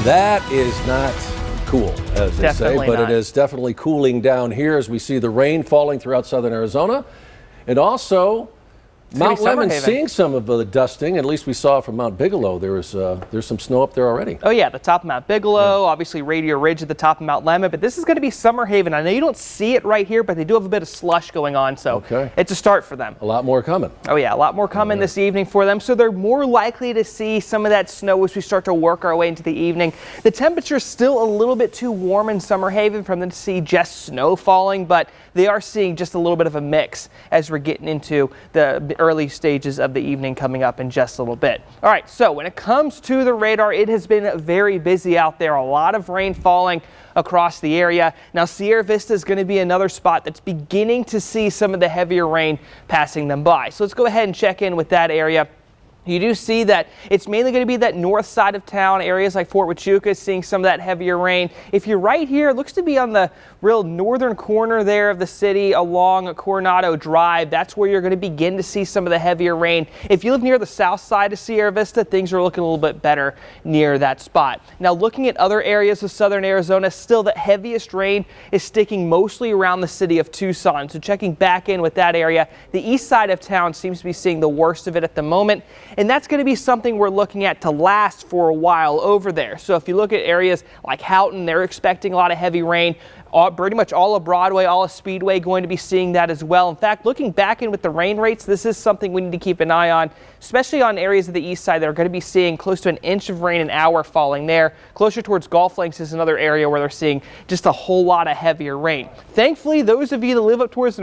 That is not cool, as they Definitely say, but not. it is definitely cooling down here as we see the rain falling throughout southern Arizona. And also, Mount Lemmon seeing some of the dusting. At least we saw from Mount Bigelow. There's some snow up there already. Oh yeah, the top of Mount Bigelow, obviously Radio Ridge at the top of Mount Lemmon, but this is going to be Summer Haven. I know you don't see it right here, but they do have a bit of slush going on, so it's a start for them. A lot more coming. Oh yeah, a lot more coming this evening for them, so they're more likely to see some of that snow as we start to work our way into the evening. The temperature is still a little bit too warm in Summer Haven for them to see just snow falling, but they are seeing just a little bit of a mix as we're getting into the early stages of the evening coming up in just a little bit. All right, so when it comes to the radar, it has been very busy out there. A lot of rain falling across the area. Now, Sierra Vista is going to be another spot that's beginning to see some of the heavier rain passing them by. So let's go ahead and check in with that area. You do see that it's mainly going to be that north side of town, areas like Fort Huachuca, seeing some of that heavier rain. If you're right here, it looks to be on the real northern corner there of the city along Coronado Drive. That's where you're going to begin to see some of the heavier rain. If you live near the south side of Sierra Vista, things are looking a little bit better near that spot. Now, looking at other areas of southern Arizona, still the heaviest rain is sticking mostly around the city of Tucson. So checking back in with that area, the east side of town seems to be seeing the worst of it at the moment. And that's going to be something we're looking at to last for a while over there. So if you look at areas like Houghton, they're expecting a lot of heavy rain. Pretty much all of Broadway, all of Speedway going to be seeing that as well. In fact, looking back in with the rain rates, this is something we need to keep an eye on, especially on areas of the east side that are going to be seeing close to an inch of rain an hour falling there. Closer towards Golf Links is another area where they're seeing just a whole lot of heavier rain. Thankfully, those of you that live up towards the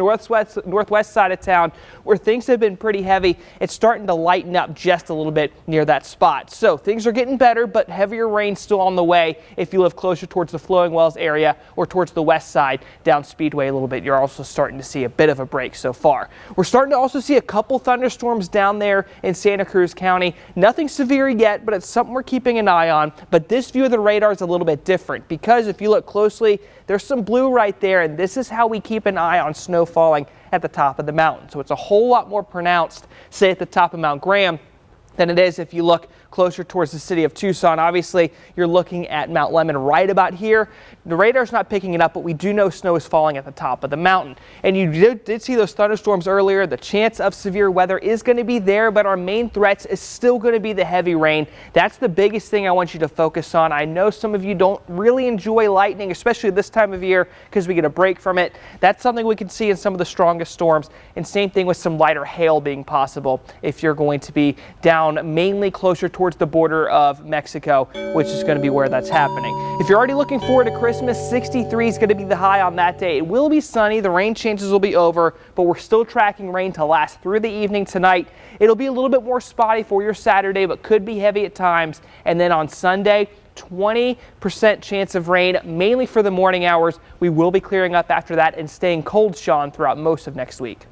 northwest side of town where things have been pretty heavy, it's starting to lighten up just a little bit near that spot. So things are getting better, but heavier rain still on the way if you live closer towards the Flowing Wells area or towards the west side down Speedway a little bit. You're also starting to see a bit of a break so far. We're starting to also see a couple thunderstorms down there in Santa Cruz County. Nothing severe yet, but it's something we're keeping an eye on. But this view of the radar is a little bit different because if you look closely, there's some blue right there, and this is how we keep an eye on snow falling at the top of the mountain. So it's a whole lot more pronounced, say at the top of Mount Graham, than it is if you look closer towards the city of Tucson. Obviously, you're looking at Mount Lemmon right about here. The radar's not picking it up, but we do know snow is falling at the top of the mountain. And you did see those thunderstorms earlier. The chance of severe weather is going to be there, but our main threats is still going to be the heavy rain. That's the biggest thing I want you to focus on. I know some of you don't really enjoy lightning, especially this time of year, because we get a break from it. That's something we can see in some of the strongest storms. And same thing with some lighter hail being possible if you're going to be down mainly closer towards the border of Mexico, which is going to be where that's happening. If you're already looking forward to Christmas, 63 is going to be the high on that day. It will be sunny. The rain chances will be over, but we're still tracking rain to last through the evening tonight. It'll be a little bit more spotty for your Saturday, but could be heavy at times. And then on Sunday, 20% chance of rain, mainly for the morning hours. We will be clearing up after that and staying cold, Sean, throughout most of next week.